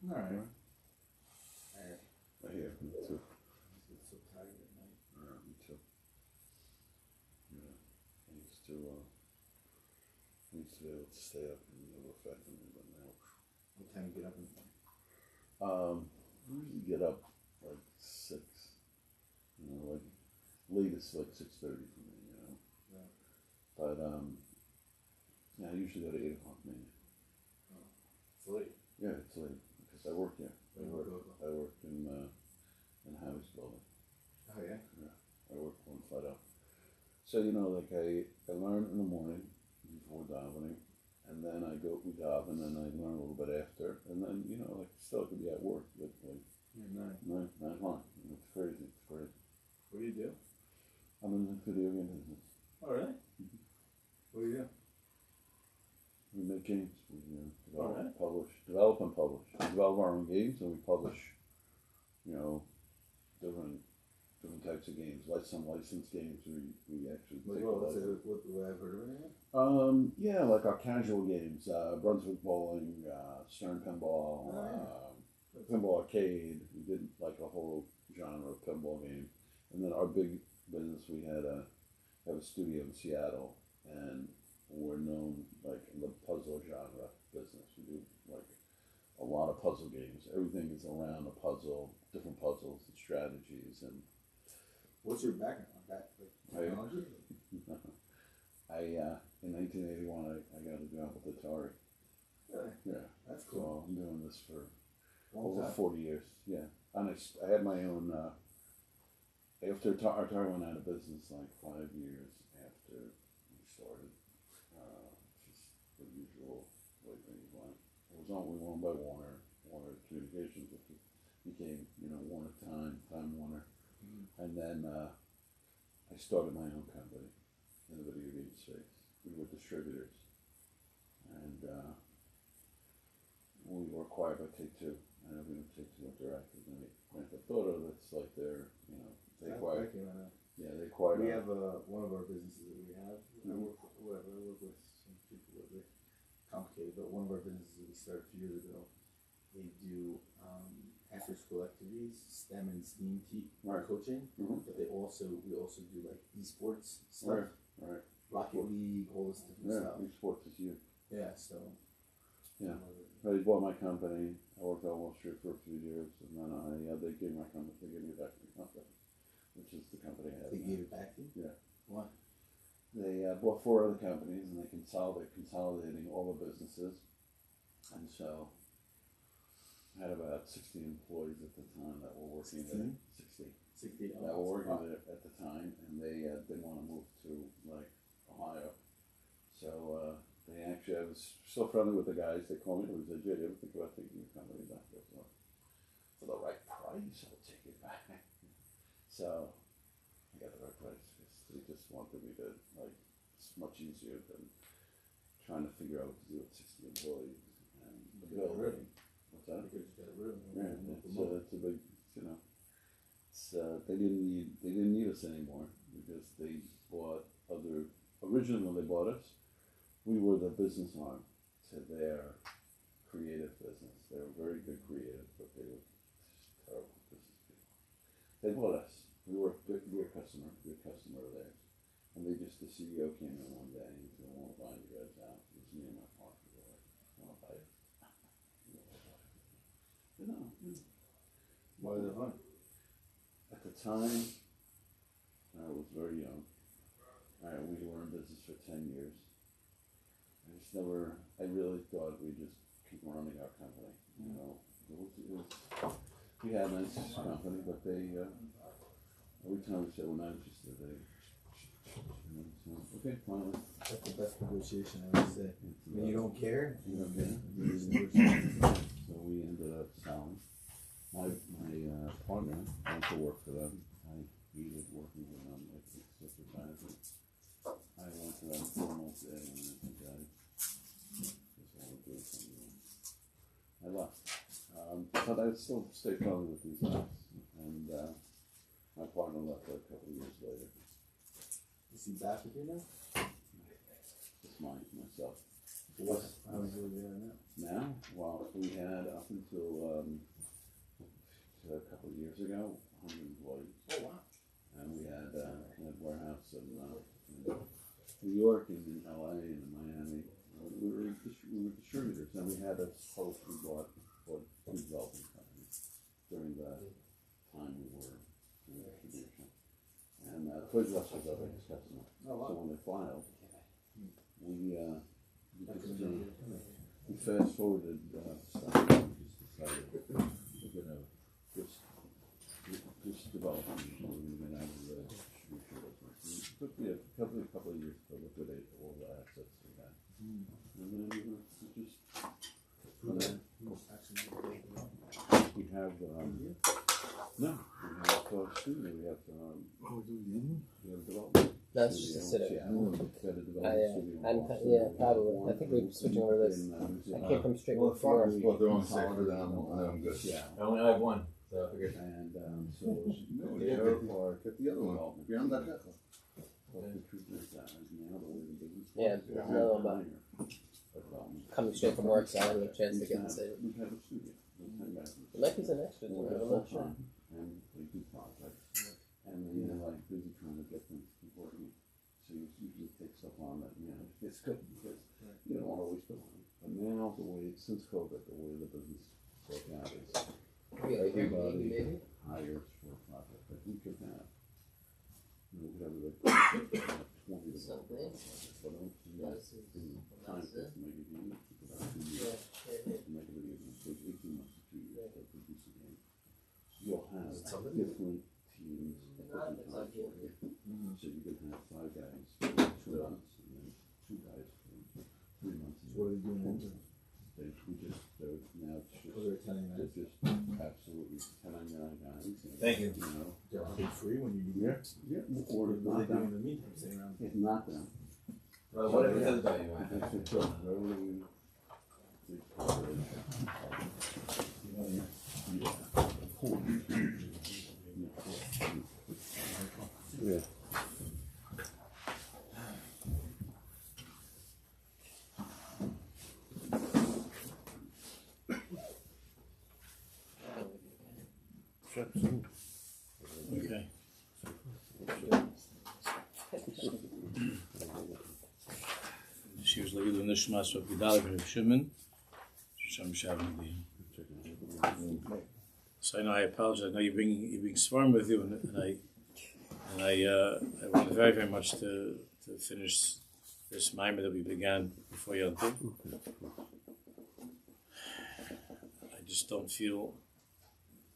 All right. I hear me too. I get so tired at night. Yeah, me too. Yeah, I used to be able to stay up and it never affected me, but now. What time you get up in the morning? I usually get up like 6. You know, like latest like 6:30 for me. You know. Yeah. But yeah, I usually go to 8 o'clock maybe. Oh, it's late. Yeah, it's late because I work here. I work in House building. Oh yeah. Yeah, I work one flat up. So you know, like I learn in the morning before davening, and then I go we daven, and I learn a little bit after, and then you know, like still could be at work at like 9 o'clock. It's crazy. It's crazy. What do you do? I'm in the video game business. Oh really? Mm-hmm. What do you do? We make games. We develop, Alright. develop and publish. We develop our own games, and we publish. You know, different types of games. Like some licensed games, we actually take What I've heard of it? yeah, like our casual games, Brunswick Bowling, Stern Pinball, Pinball Arcade. We did like a whole genre of pinball game. And then our big business, we have a studio in Seattle, and we're known like in the puzzle genre business. We do like a lot of puzzle games. Everything is around a puzzle, different puzzles and strategies. And what's your background? Technology? In 1981, I got a job with Atari. Really? Yeah. That's cool. So I'm doing this for Long over time. 40 years. Yeah. And I had my own, after Atari went out of business like 5 years after we started, just the usual way things went. It was only owned by Warner Communications, which became, you know, Warner Time Warner. Mm-hmm. And then I started my own company in the video game space. We were distributors, and we were acquired by Take-Two. I know we Take-Two went direct, and then Grand Theft Auto. That's like their, you know, they acquired. Yeah, they acquired. We have one of our businesses that we have. Mm-hmm. I work with some people that are complicated, but one of our businesses that we started a few years ago, they do after school activities, STEM and STEAM coaching, mm-hmm. But we also do like esports stuff. Right. Rocket League, all this different stuff. Esports is huge. Yeah, so. Yeah. They bought my company. I worked at Wall Street for a few years, and then they gave me back to the company, which is the company I have. They gave it back to you? Yeah. Why? They bought 4 other companies, and they consolidating all the businesses, and so I had about 60 employees at the time that were working there. 60 that were working there at the time, and they didn't want to move to like Ohio. So they actually, I was so friendly with the guys. They called me and said, "Jay, you ever think about taking your company back?" I said, "For the right price, I'll take it back." So I got the right price because they just wanted me to, like, it's much easier than trying to figure out what to do with 60 employees and the building. What's that? Because you got rid of them. Yeah, it's a big, you know. They didn't need us anymore because they bought originally when they bought us, we were the business arm to their creative business. They were very good creative, but they were just terrible business people. They bought us. We were a customer of theirs. And the CEO came in one day and said, "I want to buy you guys out." It was me and my partner. We were like, "I want to buy it." You know. Why is it fun? At the time, I was very young. We were in business for 10 years. I really thought we'd just keep running our company. You know, we had a nice company, but they, every time we said we're not interested, okay, fine. That's the best negotiation I would say. When you don't care, you don't care. So we ended up selling. My partner went to work for them. I hated working with them. It's such a benefit. I went to them 4 months in and I died. Just want to do something. I left. But I still stay friendly with these guys. And my partner left a couple of years later. Is he back with you now? Just myself. How was it there now? Now, well, we had up until a couple of years ago, 100 employees. Oh, wow. And we had a warehouse in New York and in LA and in Miami. We were distributors, and we had a host we bought two development companies during the time we were in distribution. And Toys R Us was our biggest customer. Oh, wow. So when they filed, we fast forwarded stuff. We just decided we're going to just develop and we're going to get out of the distribution business. It took me a couple of years to liquidate all the assets we had. And then we just we have no, we have studio, we have development. That's just a sit Yeah, we had a development studio. Yeah, probably. I think we're switching over to this. I came from straight Well, with the farmers four. bought their own safer than I'm good. Yeah. I only have one, so I figured. And so No, there are get the other one. development. Beyond that, yeah. But the truth is that now the way the business Yeah, works, there's it's another higher one development. coming straight from work, so I didn't have a chance to get inside. We've had a studio. It might be some extras, We I'm have not sure. full-time, and they do projects, and they're like busy trying to get things working. So you usually take stuff on that, it's good because you don't want to always go on. But now since COVID, the way the business broke out is everybody hires for a project. Like we could have, we could have like 20 developers, but I don't see that in time to make it easy. About 2 years to make it easy. So 18 months to 2 years to produce a game. You'll have different teams at different times. So you can have 5 guys for 2 months, and then 2 guys for 3 months. So what are they doing now? They're now They're just absolutely 1099 guys. Thank you. They're paid free when you do that? Yeah. Or What if are not they doing them. in the meantime? Sitting around? If not them. Well, whatever the other day, man. It's a very big corporation. Yeah. Okay. She was like the neshmat of Gdalya and Shimon. So I know I apologize. I know you bring Svarm with you, and I want very, very much to finish this mimer that we began before Yom Tov. I just don't feel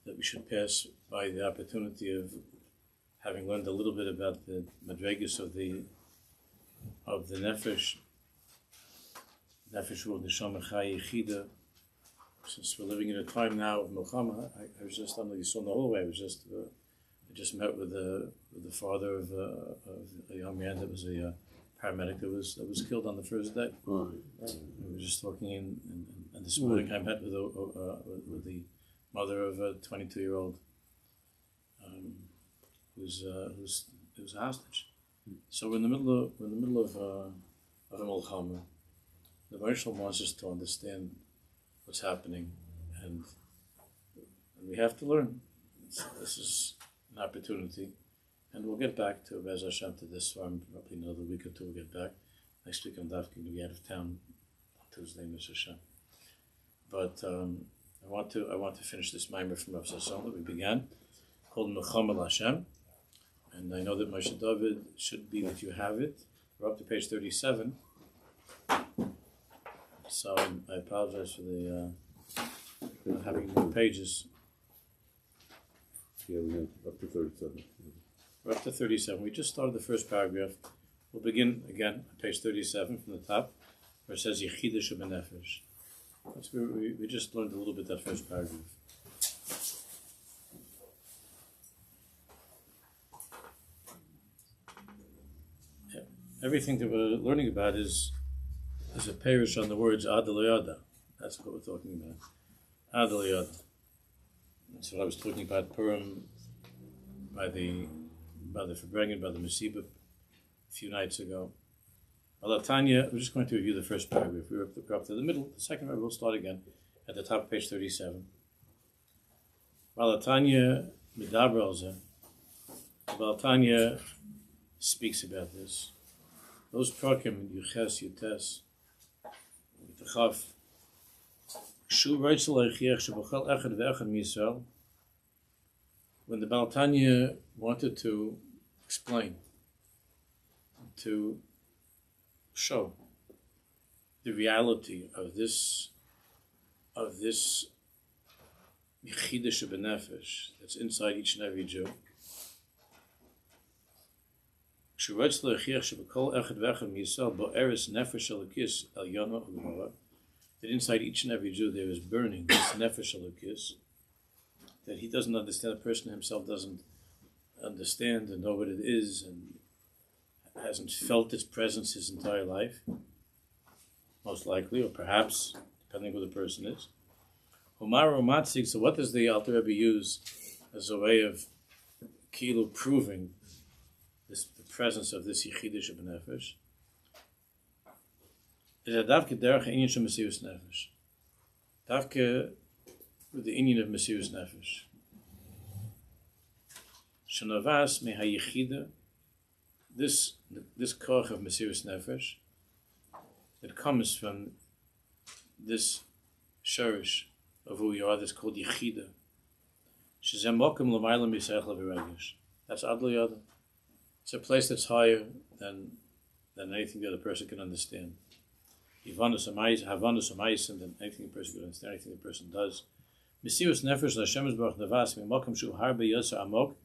that we should pass by the opportunity of having learned a little bit about the madregas of the Nefesh Ruach Neshama Chai Yichida. Since we're living in a time now of Milchama, I was just, I don't know, you saw in the hallway, I just met with the father of a young man that was a paramedic that was killed on the first day. We were just talking, and this morning I met with the mother of a 22-year-old who's a hostage. So we're in the middle of a Milchama. The Moshe wants us to understand what's happening, and we have to learn. This is an opportunity, and we'll get back to Bez Hashem to this farm probably another week or two. We'll get back next week. I'm definitely going to be out of town on Tuesday, Bez Hashem. But I want to finish this mimer from Rav Sasson that we began, called Mecham El Hashem, and I know that Moshe David should be that you have it. We're up to page 37. So I apologize for the not having more pages. Yeah, we have up to 37. We're up to 37. We just started the first paragraph. We'll begin again on page 37 from the top, where it says Yichud Nefesh. That's where we just learned a little bit that first paragraph. Yeah. Everything that we're learning about is a parish on the words Adal. That's what we're talking about. Adal. That's what I was talking about Purim by the Farbrengen, by the Mesiras a few nights ago. Tanya, we're just going to review the first paragraph. We're up to the middle. The second paragraph, we'll start again at the top of page 37. Tanya Midabrelze. Tanya speaks about this. Those prakim, Yuches, Yutes, Yitachaf, Shu Reitzel Eichiech, Shebachel Echad Ve'echad Misrael. When the Baal Tanya wanted to explain, to show the reality of this Yichud Nefesh that's inside each and every Jew. That inside each and every Jew there is burning this Nefesh Elokis that he doesn't understand, the person himself doesn't understand and know what it is and hasn't felt its presence his entire life, most likely, or perhaps, depending who the person is. So what does the Alter Rebbe use as a way of kilu proving the presence of this Yichud Nefesh? Is a davke derech inyan shel Mesiras Nefesh. Davke with the inyan of Mesiras Nefesh. Shenavas me hayichida, this koch of Mesiras Nefesh that comes from this shorish of who we are, that's called Yichida. Shezem mokum l'mayla miseichel v'regesh. That's adlo yada. It's a place that's higher than anything the other person can understand. Havanus amayis, than anything the person can understand, anything the person does. Mesiras Nefesh l'Hashem Yisborach Navas mi'mokum shu harbe yotzer amok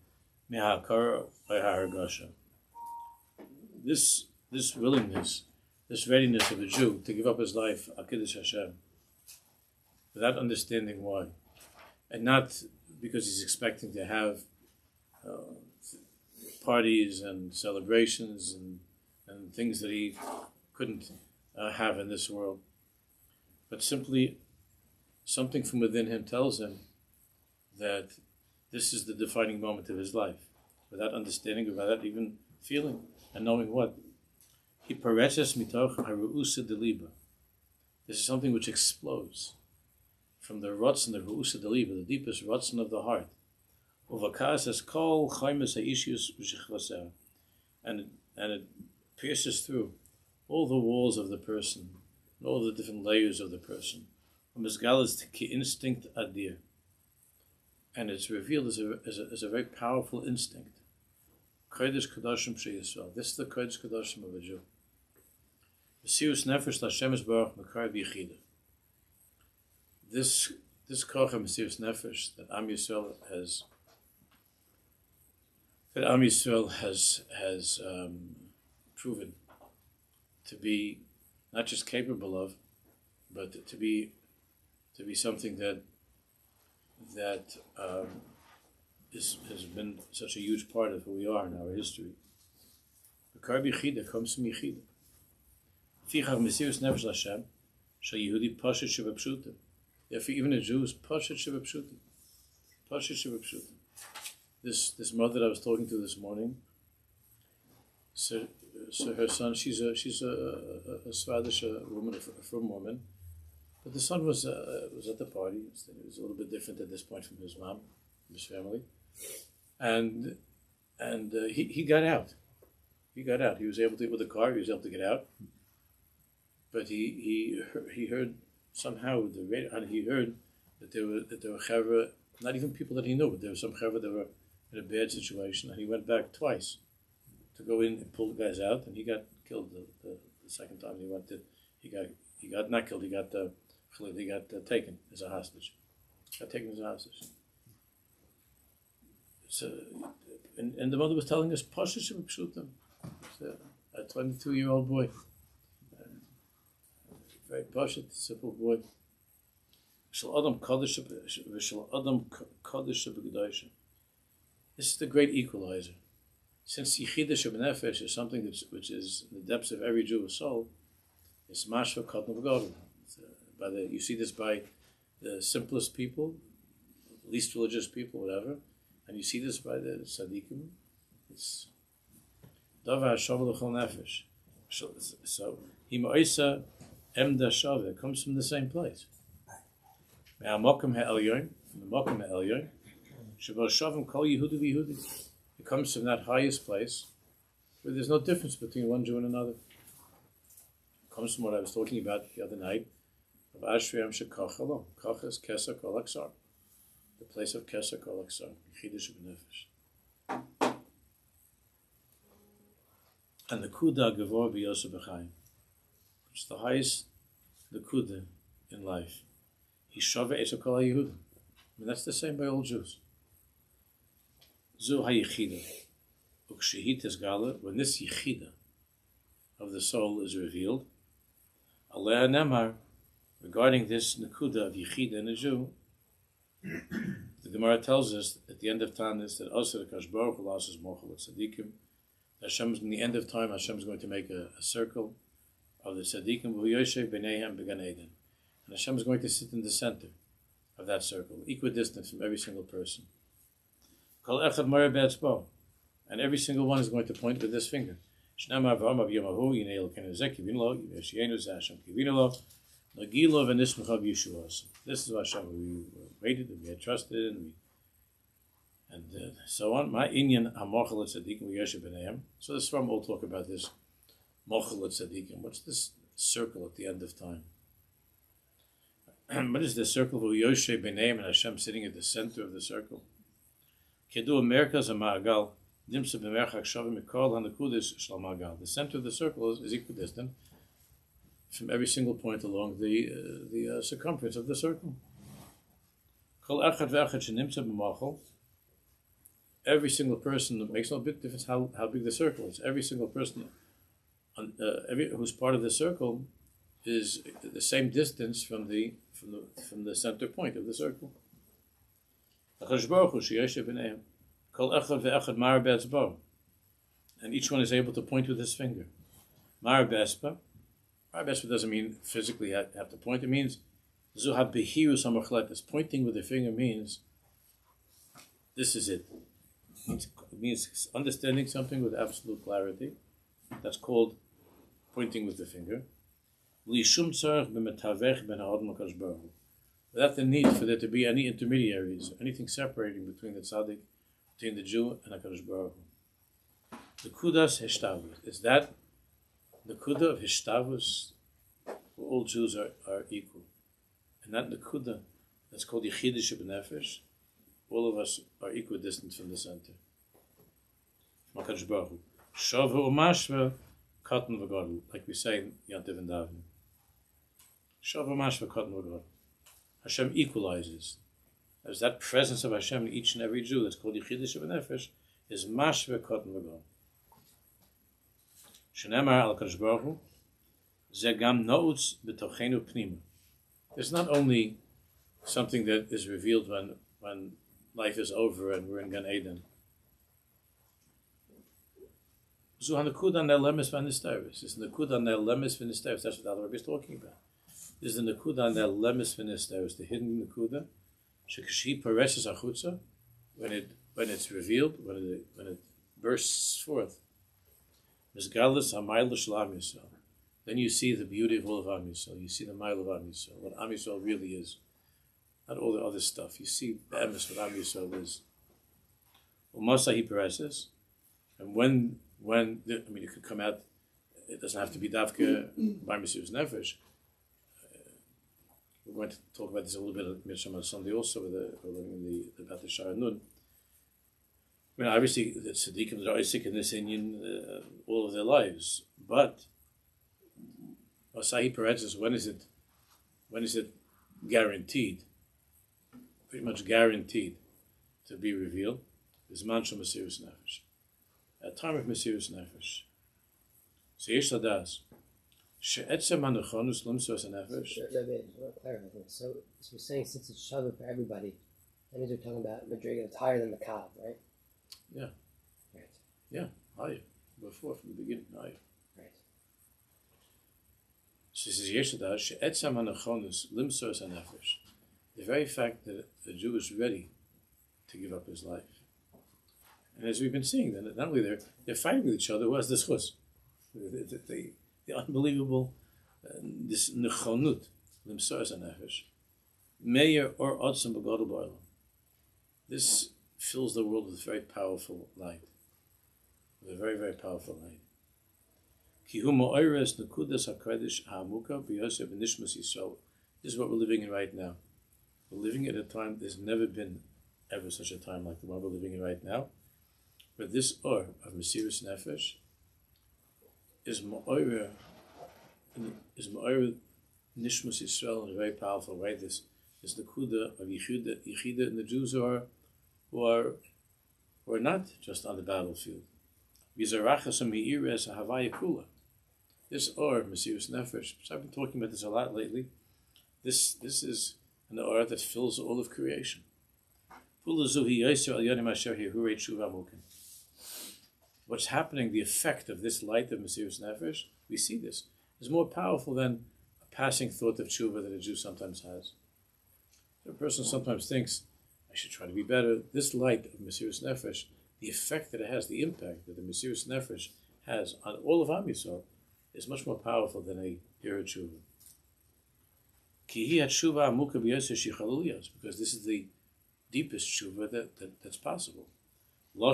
miha'akar v'ha'hargasha. This willingness, this readiness of a Jew to give up his life, Kodesh Hashem, without understanding why, and not because he's expecting to have parties and celebrations and things that he couldn't have in this world, but simply something from within him tells him that this is the defining moment of his life, without understanding, without even feeling and knowing what. He pareches mitoch haruusa deliba. This is something which explodes from the rotzen, the ruusa deliba, the deepest rotzen of the heart. Uvakas as kol chaimes haishius v'shechvaser, and it pierces through all the walls of the person, and all the different layers of the person. Umizgal is the instinct adir, and it's revealed as a very powerful instinct. Kodesh Kodashim Sheyisrael. This is the Kodesh Kodashim of a Jew. Mesiras Nefesh l'Hashem Yisborach Mekar B'Yichida. This koch of Mesiras Nefesh that Am Yisrael has proven to be not just capable of, but to be something that has been such a huge part of who we are in our history. Mekar B'Yichida comes from Yichida. Fichach Mesiras Nefesh l'Hashem shel Yehudi Pashat Shebepshuta. Therefore, even a Jew is Pashat Shebepshuta. Pashat Shebepshuta. This mother that I was talking to this morning, so her son, she's a Swedish woman, a frum woman, but the son was at the party. It was a little bit different at this point from his mom, his family, and he got out. He got out. He was able to, with the car, he was able to get out. But he heard somehow the radio, and he heard that there were chavra, not even people that he knew, but there were some chavra that were in a bad situation, and he went back twice to go in and pull the guys out, and he got killed the second time he went. He got not killed. He got taken as a hostage. Got taken as a hostage. So, and the mother was telling us, Pasha Shebepshuta, a 22-year-old boy. Very pashat, simple boy. Shel Adam Kodesh B'Gedosha. This is the great equalizer. Since Yichud Nefesh is something which is in the depths of every Jewish soul, it's mashva katan v'gadol. You see this by the simplest people, least religious people, whatever, and you see this by the tzaddikim. It's davar hashav l'chol nefesh. So Himoisa Emda Shava comes from the same place. From the Mokum Ha'elyon, Shavar Shavim Kol Yehuda v'Yehudi. It comes from that highest place where there's no difference between one Jew and another. It comes from what I was talking about the other night of Ashriyam Shekach Alon. Kach is Kesar Kol Aksar, the place of Kesar Kol Aksar, Chidush Nefesh. And the Kuda Gevor B'Yosef B'Chaim, which is the highest the Kuda in life. Hishava Esau Kol HaYehud. I mean, that's the same by all Jews. Zu HaYechida. Ukshehit is Gala, when this Yechida of the soul is revealed, Aleh Nemar, regarding this Nakuda of Yechida in a Jew, the Gemara tells us at the end of time is that Osir Kash Baruch Hu Lasses Mochel Tzadikim. Hashem's in the end of time, Hashem is going to make a circle of the Tzadikim, V'yoshev B'neihem B'gan Eden. And Hashem is going to sit in the center of that circle, equidistant from every single person. Kol Echad Mara Be'etzbo. And every single one is going to point with this finger. Shnamar V'amav Yamahu Yineil Kenezek Kivinlo Yiveshienu Zashem Kivinlo Nagilo V'nismachav Yeshuas. This is what Hashem we waited and we had trusted and so on. My Inyan HaMochel Tzadikim V'yoshev B'neihem. So this from will talk about this Mochel Tzadikim. What's this circle at the end of time? What is the circle of Yoshe B'neihem and Hashem sitting at the center of the circle? Kedu Merkaz HaMa'agal Dimsa B'merchak Shavim Mikol HaNekudas Shal Ma'agal. The center of the circle is equidistant from every single point along the circumference of the circle. Kol Echad V'Echad Shenimsa B'Machol. Every single person, it makes no big difference how big the circle is. Every single person who's part of the circle is the same distance from the center point of the circle. And each one is able to point with his finger. Marabespa doesn't mean physically have to point. It means pointing with the finger means this is it. It means understanding something with absolute clarity. That's called pointing with the finger. Without the need for there to be any intermediaries, anything separating between the tzaddik, between the Jew and HaKadosh Baruch Hu. The kudas hishtavus. Is that the kuda of hishtavus, where all Jews are equal? And that the kuda that's called Yichud Nefesh, all of us are equidistant from the center. From HaKadosh Baruch Hu. Shavu umashva katan v'gadol, like we say in Yantiv and Davin. Shavu umashva katan v'gadol. Hashem equalizes. As that presence of Hashem in each and every Jew that's called Yichud Nefesh is mashva katan v'gadol. Shenemar al HaKadosh Baruch Hu zegam noutz b'tochenu pnima. It's not only something that is revealed when life is over and we're in Gan Eden. It's the Nakuda Ne'lemes V'Nisteris. It's the Nakuda Ne'lemes V'Nisteris. That's what Rabbi is talking about. This is the Nakuda Ne'lemes V'Nisteris, the hidden Nakuda. Shekashi Pareses Achutza, when it's revealed, when it bursts forth. Misgalas Hamayl Shlam Yisrael. Then you see the beauty of all of Am Yisrael. You see the Mayl of Am Yisrael, what Am Yisrael really is. Not all the other stuff. You see the emes what Am Yisrael is. U'Masahi Pareses, and when it could come out, it doesn't have to be Davka by Mesiras Nefesh. We're going to talk about this a little bit at Mitzvah on Sunday also, about the Shaar Hagan. I mean, obviously, the tzaddikim are Isaac in this Indian all of their lives, but Masahi Pareses, when is it guaranteed? Pretty much guaranteed to be revealed. Is Manshal Mesiras Nefesh. At time of Mesiras Nefesh. So Aish Ladas. She'etzem hanechonus limsos nefesh. Rabbi, I want to clarify things. So we're saying since it's Shabbat for everybody, that means we're talking about Madriga that's higher than the Kav, right? Yeah. Right. Yeah, higher. Before, from the beginning, higher. Right. So this is Aish Ladas. She'etzem hanechonus limsos nefesh. The very fact that the Jew is ready to give up his life. And as we've been seeing, that not only they're fighting with each other, who has the schus? the unbelievable, this nechonut, limsars nefesh, meir or otzim b'godol b'olam. This fills the world with very powerful light, with a very, very powerful light. Ki hu ma'ores nekudas hakodesh ha'amuka b'yosef b'nishmas Yisrael. This is what we're living in right now. We're living at a time, there's never been ever such a time like the one we're living in right now, where this or of Mesiras Nefesh is ma'or nishmas Yisrael in a very powerful way. This nekuda of Yichud, and the Jews who are not just on the battlefield. V'zarachas ha'me'ires ha'havaya kula. This or Mesiras Nefesh, I've been talking about this a lot lately. This is an or that fills all of creation. What's happening, the effect of this light of Mesiras Nefesh, we see this, is more powerful than a passing thought of tshuva that a Jew sometimes has. A person sometimes thinks, I should try to be better. This light of Mesiras Nefesh, the effect that it has, the impact that the Mesiras Nefesh has on all of Am Yisrael, is much more powerful than a hero tshuva. Because this is the deepest tshuva that's possible. To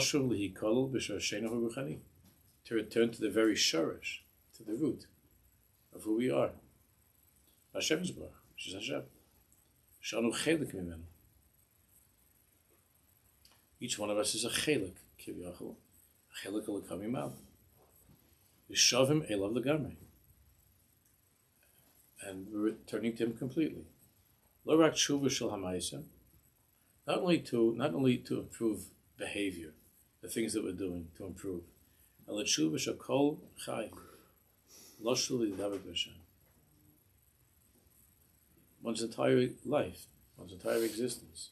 return to the very shorish, to the root of who we are. Hashem is Baruch, which is Hashem. Shanu chelik mimenu. Each one of us is a chelik, kivyachol, a chelik alakami mal. Yishavim elav legamrei. And we're returning to him completely. Lo rak tshuva shel hamayisa. Not only to improve behavior, the things that we're doing to improve. Ela tshuva shel kol chai. Lo shel yidavek b'Hashem. One's entire life, one's entire existence,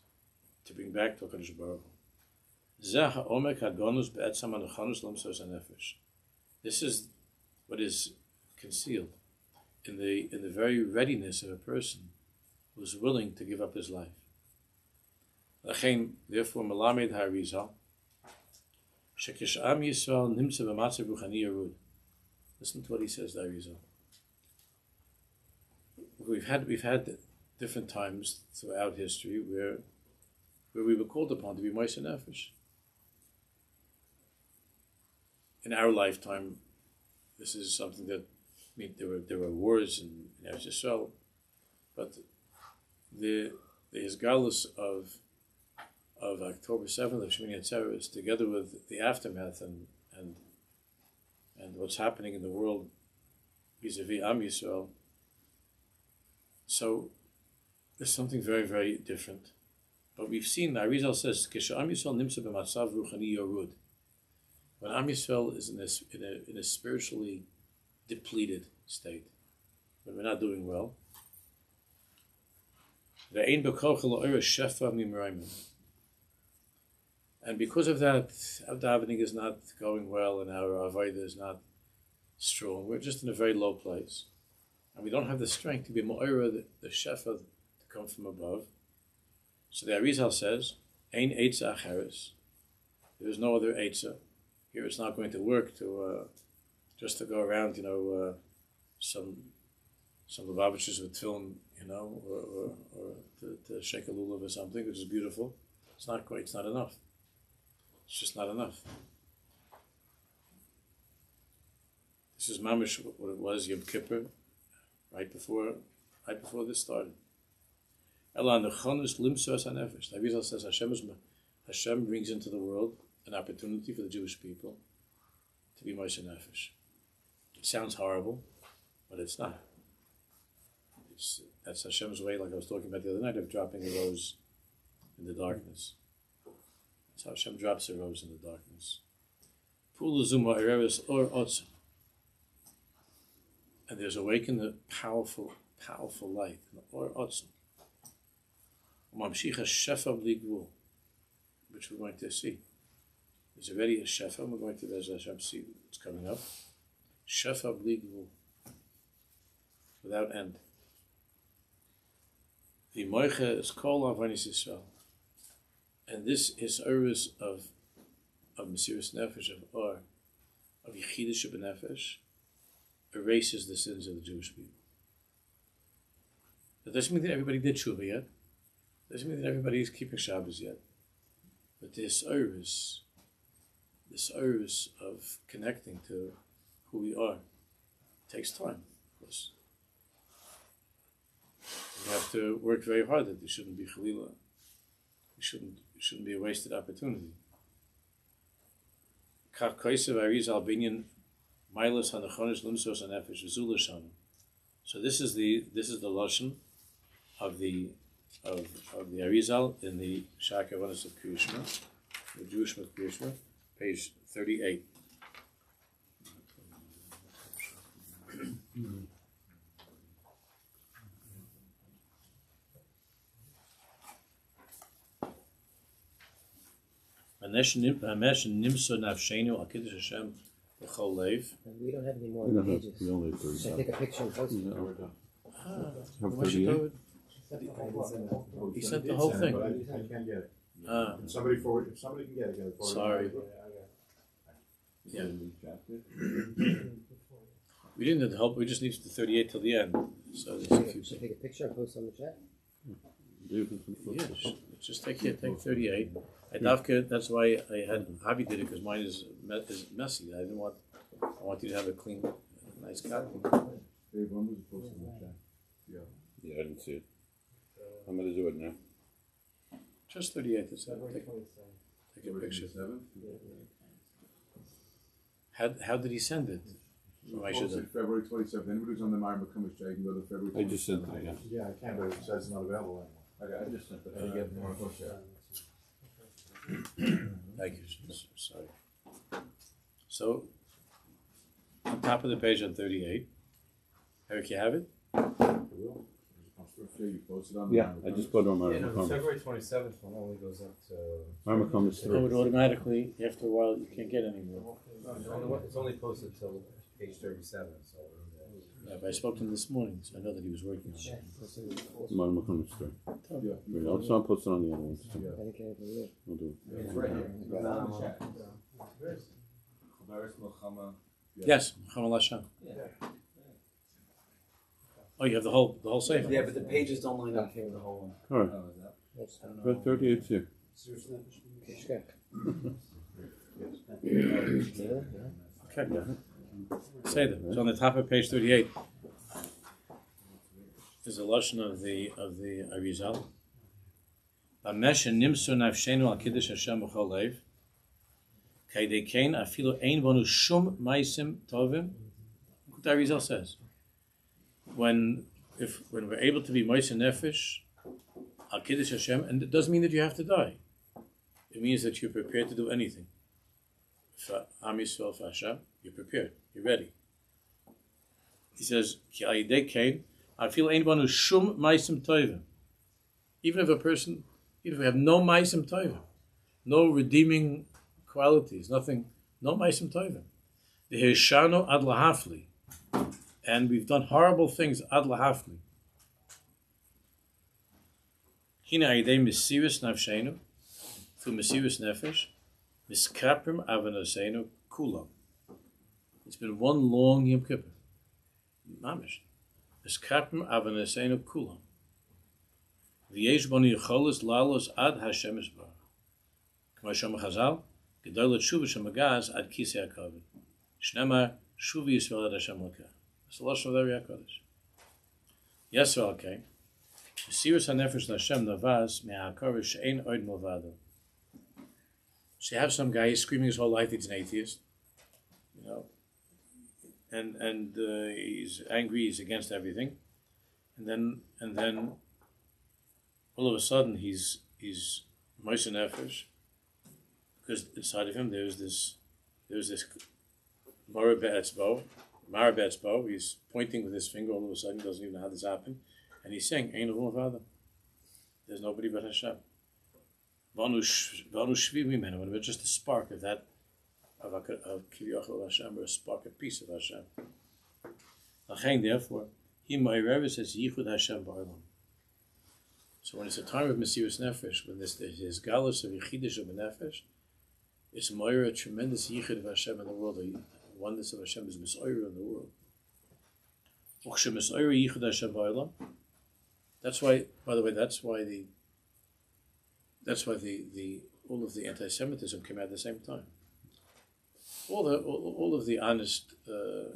to bring back to Kodesh Baruch Hu. Zeh ha'omek ha'gonus be'etzam ha'nechanus l'msos ha'nefesh. This is what is concealed in the very readiness of a person who's willing to give up his life. Therefore, Melamed HaArizal, Shekish Am Yisrael Nimtze B'Matzav Ruchani Yerud. Listen to what he says, the Arizal. We've had different times throughout history where we were called upon to be Moshe Nefesh. In our lifetime, this is something that, there were wars in Eretz Yisrael, but the Hisgalus of October 7th of Shemini Atzeres, together with the aftermath and what's happening in the world vis-a-vis Am Yisrael, so there's something very, very different. But we've seen, Arizal says, Kesha Am Yisrael nimtze b'matzav ruchani yorud. When Am Yisrael is in a spiritually depleted state, when we're not doing well, and because of that, our davening is not going well and our avodah is not strong. We're just in a very low place. And we don't have the strength to be mo'ira, the shefa to come from above. So the Arizal says, Ein eitza acheres. There is no other eitza. Here it's not going to work to just to go around, some Lubavitchers with film, or to shake a lulav or something, which is beautiful. It's not quite. It's not enough. It's just not enough. This is mamish what it was Yom Kippur, right before this started. Ela nechonus limsos hanefesh. The Arizal says Hashem brings into the world an opportunity for the Jewish people to be Moshe Nefesh. It sounds horrible, but it's not. That's Hashem's way, like I was talking about the other night, of dropping a rose in the darkness. That's how Hashem drops a rose in the darkness. And there's awakened a powerful, powerful light, or otzim. Which we're going to see. There's already a shefa, and we're going to, as Hashem see what's coming up. Shefa bli gvul, without end. The moicha is kol avanis Yisrael, and this is urus of Mesiras Nefesh, of Yichud Nefesh, erases the sins of the Jewish people. That doesn't mean that everybody did tshuva yet. Doesn't mean that everybody is keeping Shabbos yet. But this iris of connecting to who we are takes time. Of course. You have to work very hard. That there shouldn't be chalila. It shouldn't be a wasted opportunity. So this is the lashon of the Arizal in the Shaar Hagan of Krishna, the Jewish of Krishna, page 38. And we don't have any more pages. We only have Should I 37. take a picture and post it? Have Moshe 38? David, he sent the whole thing. But I can't get it. Ah, If somebody can get it, get it forward. Sorry. Yeah. we didn't need help. We just needed the 38 till the end. So there's a few Should I take a picture and post on the chat? Yeah, just take 38. That's why I had Javi did it, because mine is messy. I want you to have a clean, nice copy. Dave, when was it posted in the chat? Yeah, I didn't see it. I'm going to do it now. Just 38. That's it. Take a picture. How did he send it? Posted February 27th. Anybody who's on the Myra McCummins chat, you can go to February 27th. I just sent it again. Yeah, I can, but it says it's not available anymore. Okay, I just sent it. How do you get more push there? Thank you. Sorry. So, on top of the page on 38, Eric, you have it? Yeah, you posted on the Yeah, Myra I just McCummins. put it on my Yeah, no, the McCombs. February 27th one only goes up to. My McCombs Oh, it 3. automatically, after a while, you can't get any more. No, it's only posted till page 37. So. Yeah, but I spoke to him this morning, so I know that he was working on it. My McCombs 3. Yeah. Wait, I'll just post it on the other ones. too. I think I have it here. I'll do it. It's right here. Yes, Chamal Hashem. Oh, you have the whole sefer. Yeah, but the pages don't line up here with the whole one. All right. But 38's here. Okay. Say that. So on the top of page 38 is a lashon of the Arizal. Bamesh nimsu nafshenu al kiddush Hashem b'chol leiv. Kaidei kein afilu ein bonu shum maisim tovim. What the Arizal says. When we're able to be Moshe Nefesh al kiddush Hashem, and it doesn't mean that you have to die. It means that you're prepared to do anything. For Am Yisrael, for Hashem, you're prepared. You're ready. He says, Ki ayidei kein, I feel ein banu shum maisim toivim. Even if we have no maisim toivim, no redeeming qualities, nothing, no maisim toivim. The hirshano ad lahafli, and we've done horrible things ad lahafli. Hina ayidei mesiras nafshenu, through mesiras nefesh, miskaprim avanosenu kulam. It's been one long Yom Kippur. Mamish. Miskaprim avanosenu kulam. V'yesh bani yicholos lalos ad Hashem esbarach. K'ma shom Chazal, Gdalya tshuva shemagaz ad kisei hakavod. Shnemar shuvi Yisrael ad Hashem lakah. That's the lashon of the Ari HaKodesh. Yisrael came. Mesiras hanefesh Hashem navaz me'hakav she'ein od milvado. So you have some guy, he's screaming his whole life he's an atheist, you know, and he's angry, he's against everything, and then all of a sudden he's Moshe Nefesh, because inside of him there's this Mara Be'etzbo, he's pointing with his finger all of a sudden, he doesn't even know how this happened, and he's saying, Ein Hu Father, there's nobody but Hashem. Vanu shvi mimenu, when it's just a spark of that, of Kiviyachol Hashem, or a spark, a piece of Hashem. Lachein, therefore, he ma'irav says Yichud Hashem ba'olam. So when it's a time of Mesiras Nefesh, when there's his galus of Yichidish of Nefesh, it's ma'ira a tremendous Yichud of Hashem in the world. The oneness of Hashem is Misoira in the world. That's why, by the way, that's why the all of the anti-Semitism came out at the same time. All of the honest, I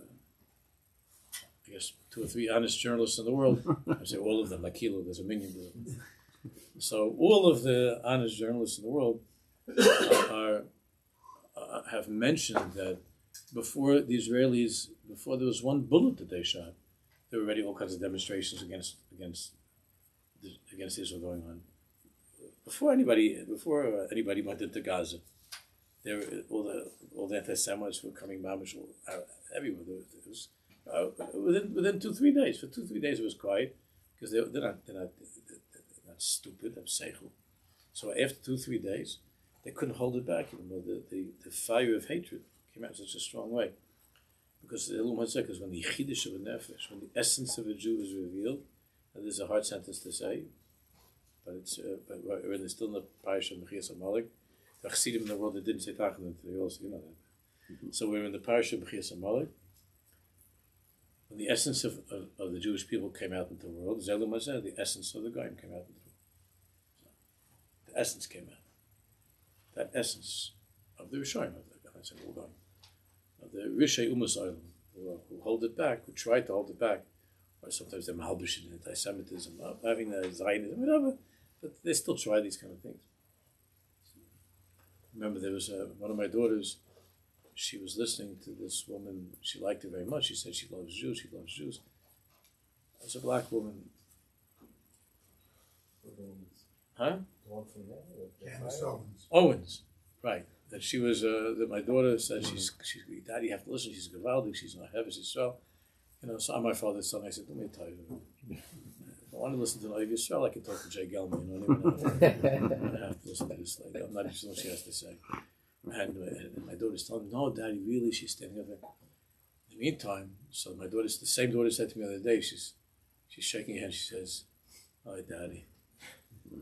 guess 2 or 3 honest journalists in the world. I say all of them, like Kilo, there's a million of them. So all of the honest journalists in the world have mentioned that before the Israelis, before there was one bullet that they shot, there were already all kinds of demonstrations against Israel going on. Before anybody went into Gaza, there all the anti-Semites were coming mamish everywhere. It was within 2-3 days. For 2-3 days it was quiet because they're not stupid. They're seichel. So after 2-3 days, they couldn't hold it back, even though the fire of hatred came out in such a strong way. Because because when the Yichud of a Nefesh, when the essence of a Jew is revealed, and this is a hard sentence to say, but it's we're still in the parish of Mesiras Amalek. The Chassidim in the world that didn't say Tachanun, they also that. Mm-hmm. So we're in the parish of Mesiras Amalek. When the essence of the Jewish people came out into the world, the essence of the Goyim came out into the world. So the essence came out. That essence of the Rishonim, of the Rishei Umas Olam, who hold it back, who try to hold it back, or sometimes they're malbish in anti-Semitism, having the Zionism, whatever, but they still try these kind of things. Remember, there was one of my daughters, she was listening to this woman, she liked her very much, she said she loves Jews. As a black woman. Huh? The one from there? Candace Owens. Owens, right. That she was, that my daughter said, she's Daddy, you have to listen, she's Gavaldik, she's not Heves Yisrael. So I'm my father's son, I said, let me tell you. If I want to listen to Noiv Yisrael, I can talk to Jay Gelman, I don't have to listen to this lady. I'm not interested in what she has to say. And my daughter's telling me, no, Daddy, really, she's standing up there. In the meantime, so the same daughter said to me the other day, she's shaking her head, she says, "Hi, Daddy.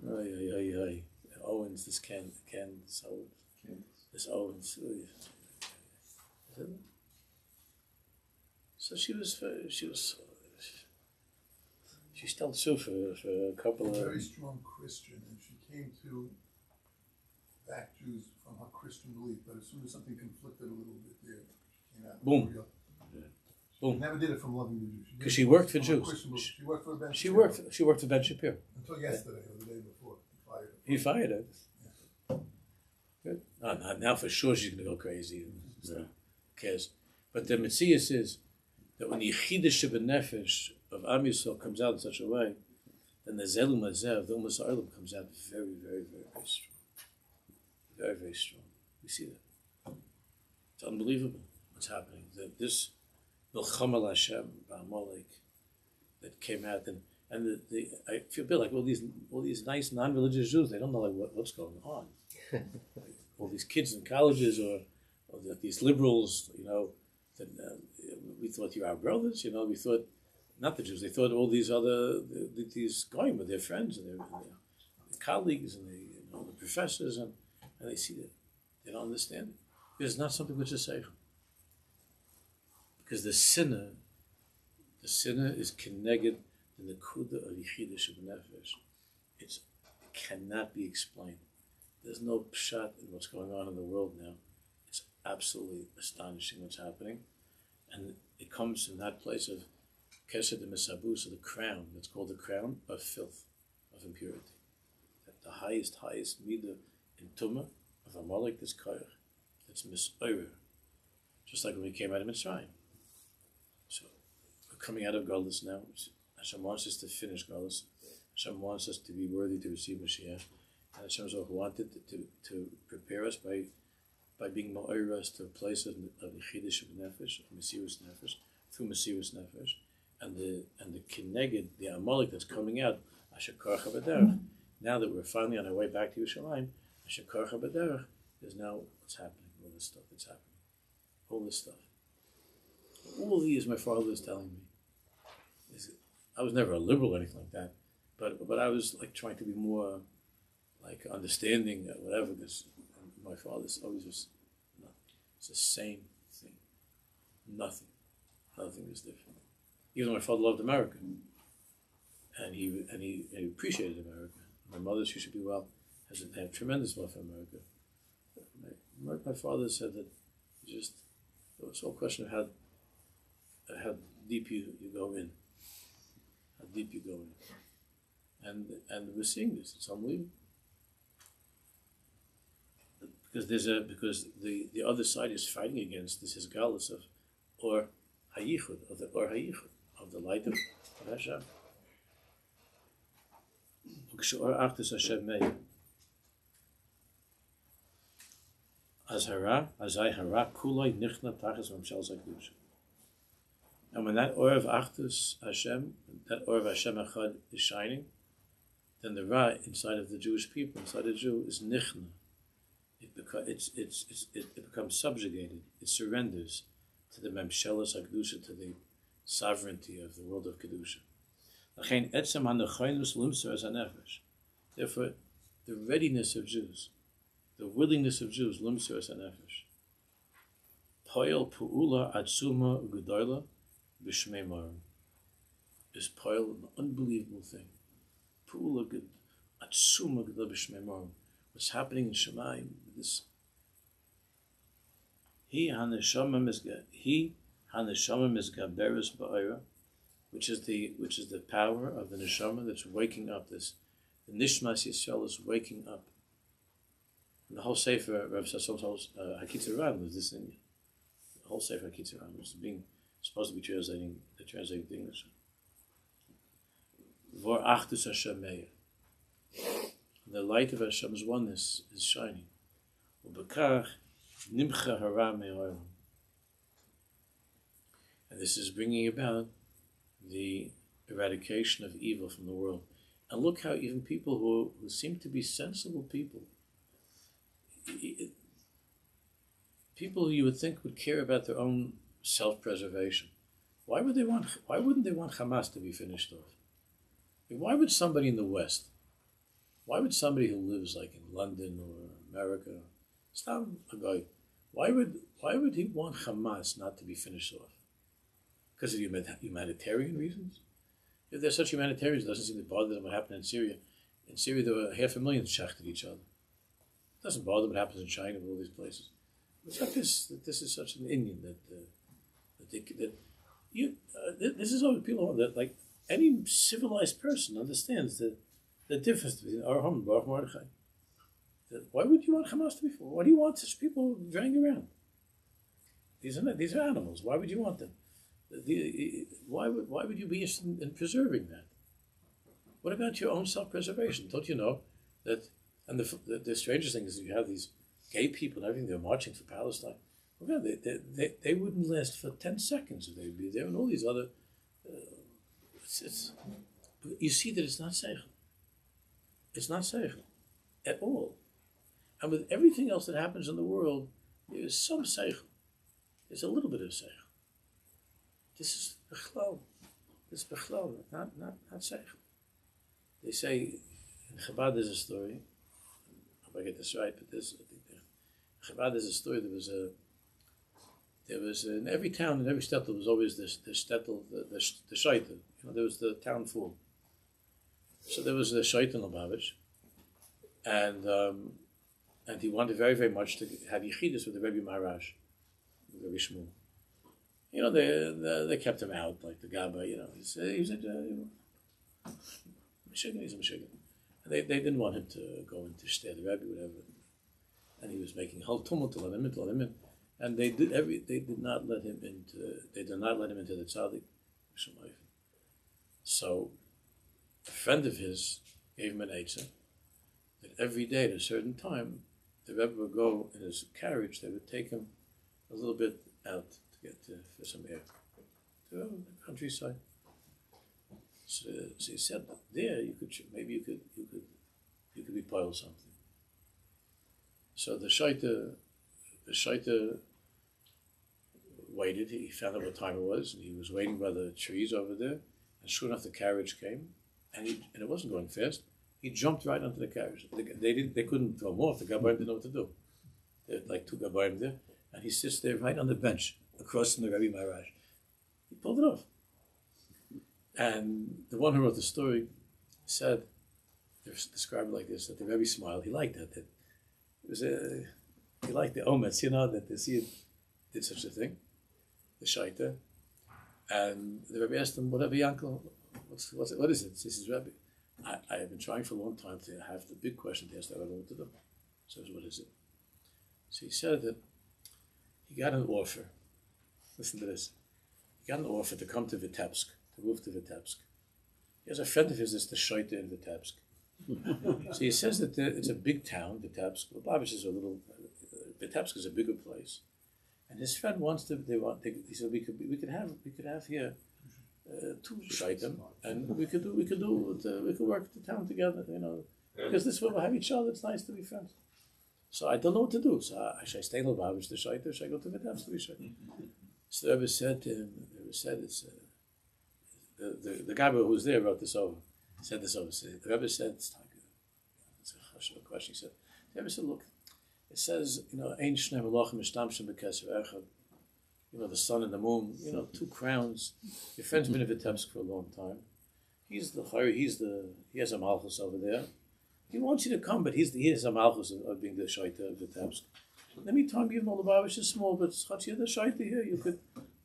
Ay. Owens, this this Owens." So she still Sue for a couple of. Very strong Christian, and she came to back Jews from her Christian belief. But as soon as something conflicted a little bit there, she came out. Boom. She never did it from loving the Jews. Because she worked for Jews. She worked for Ben. She worked for Ben Shapiro. Until yesterday or the day before, he fired her. Yeah. Good. Now for sure she's going to go crazy. Who cares? But the Mesiras is that when the Yichud of a Nefesh of Am Yisrael comes out in such a way, then the Zelum Azev, the Umas Olam, comes out very, very, very, very strong. Very, very strong. We see that. It's unbelievable what's happening. That this Milchama Hashem Ba'amalek that came out, and I feel a bit like all these nice non-religious Jews, they don't know like what's going on. All these kids in colleges or these liberals, that we thought you were our brothers, we thought, not the Jews, they thought all these other, these going with their friends and their colleagues and the professors, and they see that. They don't understand it. Because it's not something which is seichel. Because the sinner is connected in the kuda of Yichud of Nefesh. It cannot be explained. There's no pshat in what's going on in the world now. It's absolutely astonishing what's happening. And it comes from that place of Kesed Mesabus, of the crown. That's called the crown of filth, of impurity. That the highest midah in Tumah of Amalek, this koyach. It's misoyer. Just like when we came out of Mitzrayim. So we're coming out of Galus now. Hashem wants us to finish Galus. Hashem wants us to be worthy to receive Mashiach. And Hashem wanted to prepare us by being ma'oras to a place of Yichud of Nefesh, of Mesiras Nefesh, through Mesiras Nefesh, and the Keneged, the Amalek that's coming out, Asher Korcha B'derech. Now that we're finally on our way back to Yerushalayim, Asher Korcha B'derech, is now what's happening, all this stuff that's happening. All this stuff. All these my father is telling me. I was never a liberal or anything like that, but I was like trying to be more like understanding whatever, because my father's always just, it's the same thing. Nothing is different. even though my father loved America, and he appreciated America. My mother, she should be well, they have tremendous love for America. My father said that just it was all a question of how deep you go in, how deep you go in, and we're seeing this. It's unbelievable. Because the other side is fighting against this hisgalus of or Yichud of the light of Hashem. Or Achdus Hashem Meir. Azhara kuloi nichna tachas v'mshel zakdusha. And when that or of Achdus Hashem, that or of Hashem Echad is shining, then the Ra inside of the Jewish people, inside the Jew, is nichna. It becomes subjugated. It surrenders to the Memshelas HaKedusha, to the sovereignty of the world of Kedusha. Therefore, the readiness of Jews, the willingness of Jews, Mesiras Nefesh, Poil Pu'ula Atzuma Gdalya B'Shmei Marim, is Poil an unbelievable thing. Pu'ula Atzuma Gdalya B'Shmei Marim. What's happening in Shemayim? This He Haneshama Mizgaberes Ba'ira, which is the power of the neshama that's waking up. The Nishmas Yisrael is waking up. And the whole Sefer Rav Sasso's Hakitzer Ram was this in the whole Sefer Hakitzer Ram was supposed to be translating the English. Vor Achdus Hashem Meir. The light of Hashem's oneness is shining. Ubekach nimcha hara me'olam. And this is bringing about the eradication of evil from the world. And look how even people who seem to be sensible people, people who you would think would care about their own self-preservation, why wouldn't they want Hamas to be finished off? I mean, why would somebody in the West, why would somebody who lives like in London or America, stop a guy, why would he want Hamas not to be finished off? Because of humanitarian reasons? If they're such humanitarians, it doesn't seem to bother them what happened in Syria. In Syria, there were 500,000 shechted each other. It doesn't bother them what happens in China and all these places. It's like this is such an Indian this is what people that like any civilized person understands the difference between Arham and Baruch Mordechai. Why would you want Hamas to be full? Why do you want such people dragging around? These are animals. Why would you want them? Why would you be interested in preserving that? What about your own self-preservation? Don't you know that? And the strangest thing is you have these gay people and everything. They're marching for Palestine. Well, they wouldn't last for 10 seconds if they'd be there, and all these other. You see that it's not seichel. It's not seichel at all. And with everything else that happens in the world, there is some seichel. There's a little bit of seichel. This is bechlal. This is bechlal, not seichel. They say in Chabad there's a story. I hope I get this right, but in Chabad there's a story. There was in every town, in every shtetl, there was always the shtetl, the shaitan. There was the town fool. So there was the shaitan Lubavitch, and he wanted very, very much to have yichidus with the Rebbe Maharash, with the Rebbe Shmuel. They kept him out, like the Gabba, he's a Michigan. And they didn't want him to go into Shtei, the Rebbe, whatever. And he was making whole tumult to let him in. And they did not let him into the tzaddik. So a friend of his gave him an eitzah that every day at a certain time, the Rebbe would go in his carriage. They would take him a little bit out to get for some air to the countryside. So he said, there you could be piled something. So the shaita waited. He found out what time it was, and he was waiting by the trees over there. And sure enough, the carriage came, and it wasn't going fast. He jumped right onto the carriage. They couldn't throw him off. The Gabbaim didn't know what to do. There were like two Gabbaim there, and he sits there right on the bench across from the Rebbe Maharash. He pulled it off. And the one who wrote the story said, they described it like this, that the Rebbe smiled. He liked that. That it was he liked the omets, that the Sid did such a thing, the shaita. And the Rebbe asked him, whatever, Yankel, what is it? He says, Rebbe, I have been trying for a long time to have the big question to ask that I don't know what to do. So he says, what is it? So he said that he got an offer. Listen to this. He got an offer to come to Vitebsk, to move to Vitebsk. He has a friend of his that's the shaita in Vitebsk. So he says that it's a big town, Vitebsk. Lubavitch is a little, Vitebsk is a bigger place. And his friend wants to, he said, we could have here two shaitim, and we could work the town together, because this way we'll have each other. It's nice to be friends. So I don't know what to do. So should I stay in Lubavitch to shaita, or should I go to Vitebsk to be shaita? So the Rebbe said to him, it's the guy who was there wrote this over. Said this over. The Rebbe said, it's a question. He said, the Rebbe said, look, it says, Ein shnei malachim mishtamshim b'keser echad. The sun and the moon, two crowns. Your friend's been in Vitebsk for a long time. He has a malchus over there. He wants you to come, but he has a malchus of being the shaita of Vitebsk. In the meantime, even though the Lubavitch is small, but you're the shaita here. You could,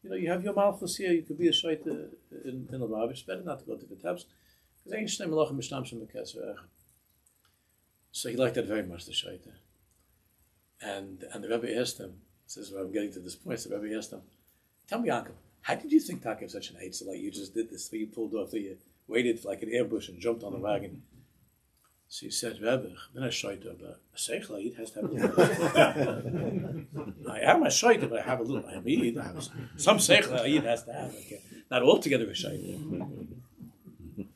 you have your malchus here. You could be a shaita in Lubavitch. It's better not to go to Vitebsk. So he liked that very much, the shaita. And the Rabbi asked him, says, well, I'm getting to this point, so the Rabbi asked him, tell me, Yaakov, how did you think Taka of such an eitzah, like you just did this, you pulled off, you waited like an ambush and jumped on the wagon? So he said, Rabbi, I'm a shaita, but a seichel Yid has to have a little. I am a shaita, but I have a little. Some seichel Yid has to have. Not altogether a shaita.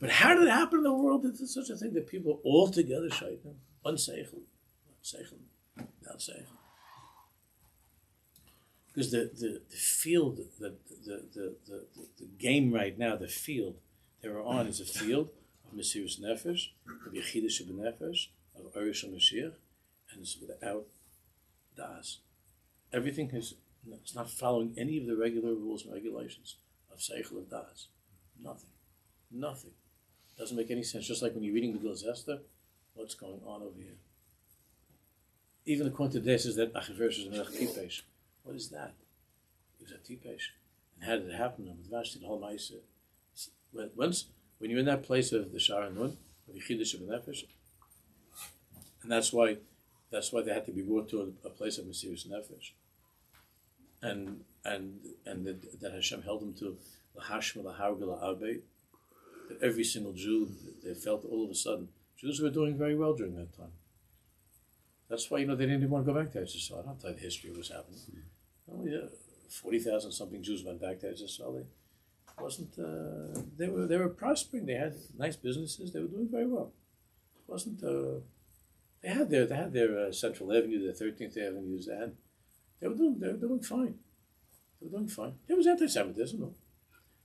But how did it happen in the world that there's such a thing that people are all together shaita? One seichel, not seichel. Because the field, the game right now, the field that we're on is a field of Mesiras Nefesh, of Yichud Nefesh, of Aish and Mashiach, and it's without das. Everything it's not following any of the regular rules and regulations of Seichel of das. Nothing. Doesn't make any sense. Just like when you're reading the Gil's Esther, what's going on over here? Even the Kodesh says that Achashverosh is a Melech Tipesh. What is that? It was a Tipesh. And how did it happen? With Vashti, the whole Maisa. When you're in that place of the Shaar Hagan, of Yichud Nefesh, and that's why they had to be brought to a place of Mesiras Nefesh. And that Hashem held them to the Hashma, the Hargel, the Abe, that every single Jew, they felt all of a sudden, Jews were doing very well during that time. That's why, they didn't even want to go back to Israel. I don't tell you the history of what's happening. Only 40,000 something Jews went back to Israel. They were prospering. They had nice businesses. They were doing very well. They had their Central Avenue, their 13th Avenues. They were doing fine. There was anti-Semitism, no?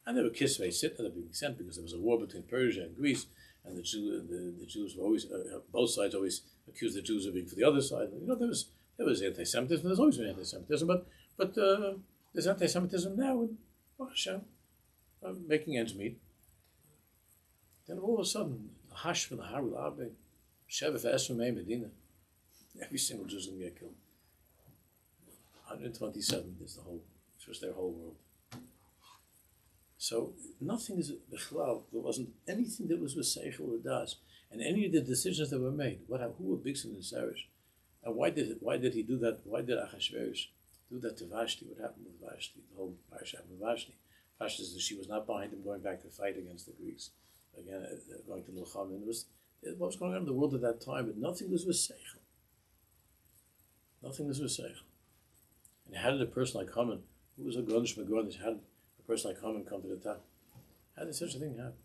And there were kisvei sitna being sent because there was a war between Persia and Greece, and the Jews were always both sides always accused the Jews of being for the other side. There was anti-Semitism. There's always been anti-Semitism, but there's anti-Semitism now in Hashem, making ends meet. Then all of a sudden, the Hash from the Harul Abe, Sheva Esrei Medina, every single Jew is going to get killed. 127 is just their whole world. So nothing is bichlal. There wasn't anything that was with seichel or das, and any of the decisions that were made. Who were Bigson and Sarish, and why did he do that? Why did Achashverosh do that to Vashti? What happened with Vashti? The whole parasha with Vashti. Vashti says that she was not behind him going back to fight against the Greeks, again going to Milcham. And what was going on in the world at that time, but nothing was with seichel. Nothing was with seichel. And how did a person like Haman, who was a Gonish Megonish, how did a person like Haman come to the top? How did such a thing happen?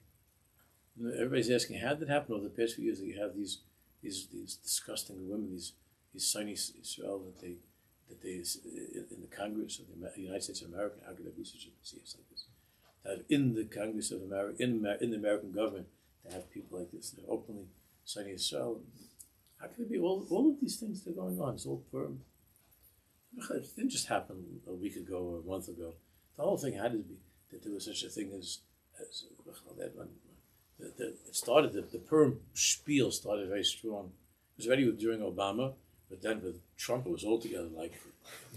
Everybody's asking, how did it happen over the past few years that you have these disgusting women, these Sunni Israel that they in the Congress of the United States of America, how could there be such a CS like this? To have in the Congress of America, in the American government, to have people like this, they're openly Sunni Israel. How could it be all of these things that are going on? It's all firm. It didn't just happen a week ago or a month ago. The whole thing had to be that there was such a thing as It started, the Purim spiel started very strong. It was already during Obama, but then with Trump, it was altogether like,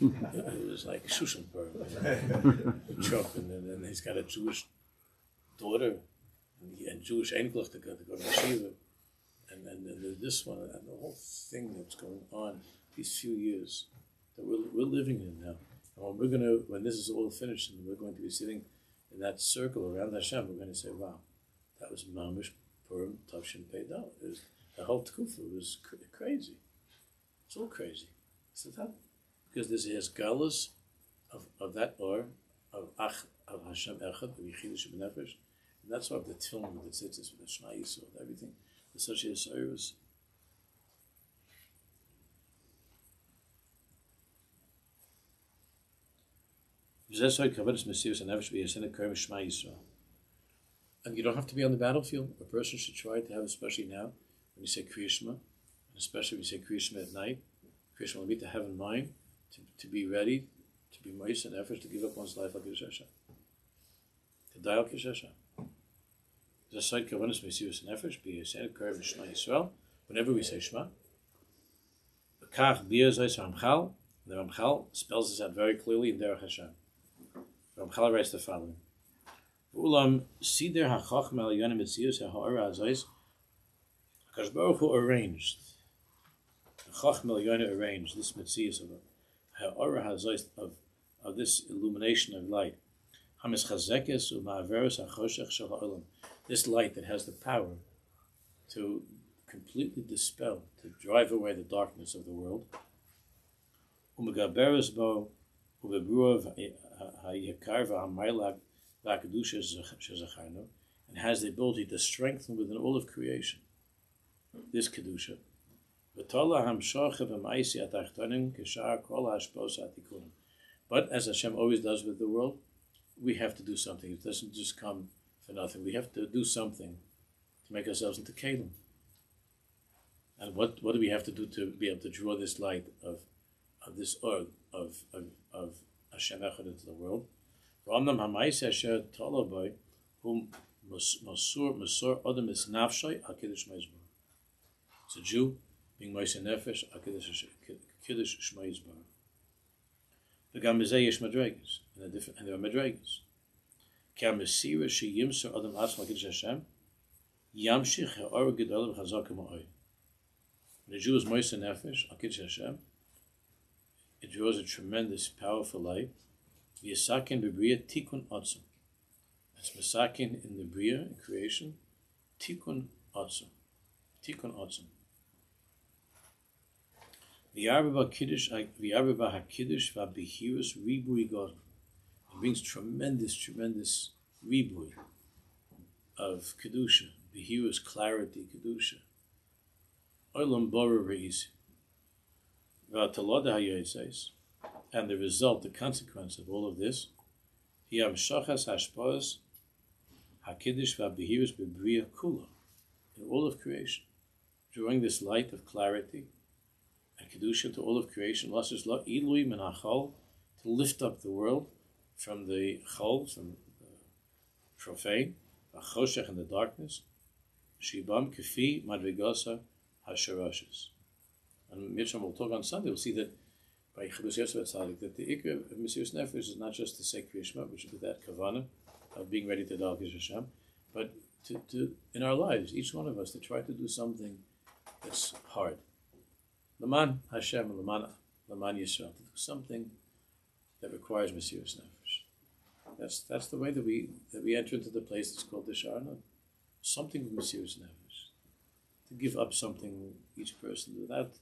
it was like Shushan Purim. Trump, and then he's got a Jewish daughter, and Jewish Enkelach to go to Yeshiva, and this one, and the whole thing that's going on these few years that we're living in now. And when this is all finished, and we're going to be sitting in that circle around Hashem, we're going to say, wow, that was Mamish Purim Tavshin Peidal. The whole Tkufa was crazy. It's all crazy. So that, because this is galas of that or of Hashem Echad, of Yichud Nefesh, and that's why the Tefillin with the tzitzis, with the Shema Yisrael, everything, the such a service. And you don't have to be on the battlefield. A person should try to have, especially now, when you say Kriya Shema, and especially when you say Kriya Shema at night, Kriya Shema will be to have in mind, to be ready, to be moist and effort to give up one's life like Kiddush Hashem. To die like Kiddush Hashem. Whenever we say Shema, the Ramchal spells this out very clearly in Derech Hashem. Ramchal writes the following: Ulam Sider HaChacham Al Yonim Mesiras HaHa'ara Azais. Hakadosh Baruch Hu arranged. The Chacham Al Yonim arranged this Mesiras of HaHa'ara Azais of this illumination of light. Hamischazekes u'ma'averes HaChoshech Shel HaOlam. This light that has the power to completely dispel, to drive away the darkness of the world. U'megaberes bo u'bebruav ha'yakar v'ha'maylag v'ha'kedusha shezacharnu, and has the ability to strengthen within all of creation this kedusha. V'tola hamshocha v'ma'isi atachtonim k'shar kol ha'ashpos ha'tikunim. But as Hashem always does with the world, we have to do something. It doesn't just come for nothing. We have to do something to make ourselves into kelim. And what do we have to do to be able to draw this light of this of Hashem Echad into the world? It's a Jew being Moshe Nefesh Kiddush Shema Yisbar. The Gamizeh Yesh Madregas, and there are Madregas. Mesiras sheyimser adam atzma Kiddush Hashem yamshich ha'or Gdalya v'chazaka ma'od. When a Jew is Moshe Nefesh Kiddush Hashem, it draws a tremendous, powerful light. V'yasakin b'bria tikun otzim. It's masakin in the bria, in creation, tikun otzim. Tikun otzim. V'yarba ha'kiddush v'abihirus ribui God. It brings tremendous ribui of kedusha, behirus, clarity, kedusha. Olam bara reis, v'ataloda hayotzes, and the result, the consequence of all of this, hiyam shachas hashpos hakiddush v'abihirus bebriya kula, in all of creation, drawing this light of clarity and kedusha to all of creation. לעילוי מן החול, to lift up the world from the chol, from the profane, choshech, and the darkness, shibam kefi madrigasa hasharashes. And Mitchell will talk on Sunday. We'll see that by Chiddush Yosef Tzadik that the ikra of Mesiras Nefesh is not just to say Kriya Shema, which is with that kavanah of being ready to dal Hashem, but to in our lives, each one of us, to try to do something that's hard. Laman Hashem, Laman Yisrael, to do something that requires Mesiras Nefesh. That's the way that we enter into the place that's called the Shaar Hagan. Something with Mesiras Nefesh. To give up something, each person, without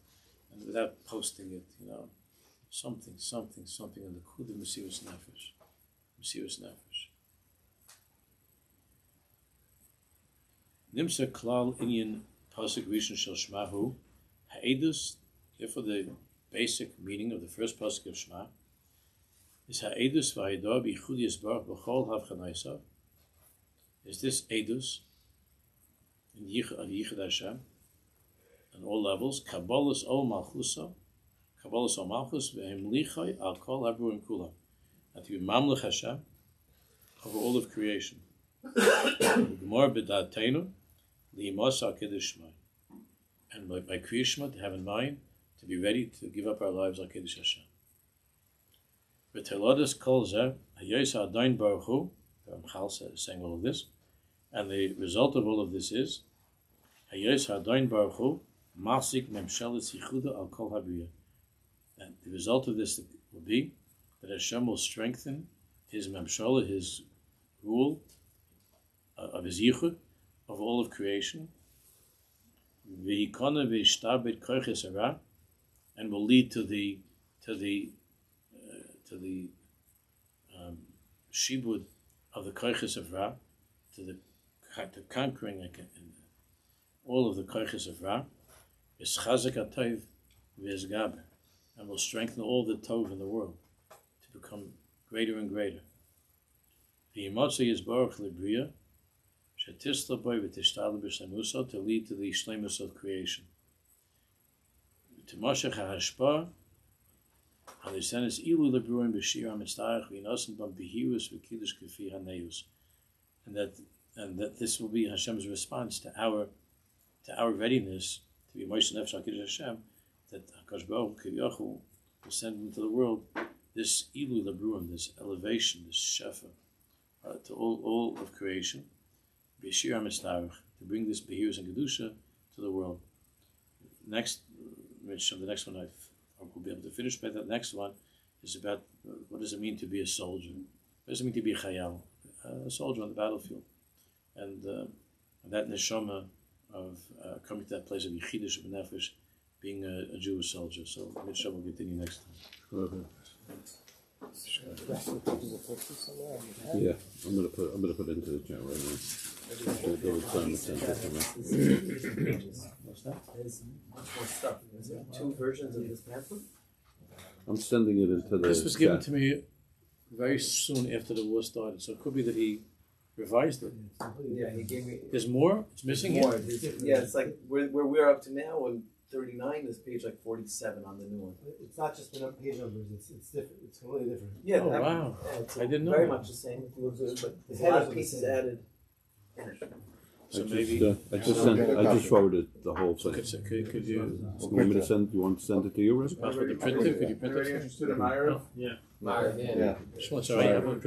posting it, something in the kud of Mesiras Nefesh. Mesiras Nefesh. Nimsa klal inyan pasuk rishon shel Shemahu ha'edus. Therefore, the basic meaning of the first pasuk of Shema is ha'edus v'ha'edah b'yichud yisbarach b'chol havchanaisav. Is this edus in Yichud Hashem on all levels? Kabbalas ol malchusa, Kabbalas ol malchus v'hem lichai al kol habruim kulam. And to be mamlech Hashem over all of creation. Gemara b'datenu li'imasa kiddush shmai, and by Kriya Shema to have in mind to be ready to give up our lives al Kiddush Hashem. V'telodas kol zeh hayos ha'adayin baruch hu. The Ramchal saying all of this, and the result of all of this is hayos ha'adayin baruch hu masik memshelas yichuda al kol habriya. And the result of this will be that Hashem will strengthen His memshala, His rule of His yichud of all of creation. V'hikona v'ishtabed koiches hara, and will lead to the shibud of the koiches of Ra, to conquering all of the koiches of Ra. Is chazak atayv v'ezgaber, and will strengthen all the tov in the world to become greater and greater. V'yimotzi yizbarach libriya, shetisla boy v'tishtala b'shlemuso, to lead to the shlemus of creation. T'moshech ha'hashpah, ha'lisan is ilu lebruim b'shir ha'mitzdarach v'inosim b'am b'hirus v'kiddush k'fi ha'neus, and that this will be Hashem's response to our readiness to be Moshe Nefesh HaKiddush Hashem, that HaKadosh Baruch Hu will send into the world this ilu lebruim, this elevation, this shefa, to all of creation, b'shir ha'mitzdarach, to bring this b'hirus and kedusha to the world. Next, the next one I will be able to finish, but the next one is about what does it mean to be a soldier? What does it mean to be a chayal, a soldier on the battlefield? And that neshama of coming to that place of yichidush of nefesh, being a Jewish soldier. So Mitzvah will continue next time. Yeah, I'm gonna put it into the chat right now. What's that? There's much more stuff. Is there 2 versions of this pamphlet? I'm sending it into the This was given to me very soon after the war started, so it could be that he revised it. Yeah, he gave me. There's more? It's missing more. here? Yeah, it's like where we're up to now on 39. This page like 47 on the new one. It's not just the page numbers, it's different. It's completely different. Yeah, Oh, wow. It's I didn't know very that. much the same. But there's a lot of pieces added in it. So maybe I just forwarded the whole thing. could you You want me to send? You want to send it to you, Rick? pass with the printer? Could you print Anybody it? interested in Meyer? Yeah. Sure, sorry.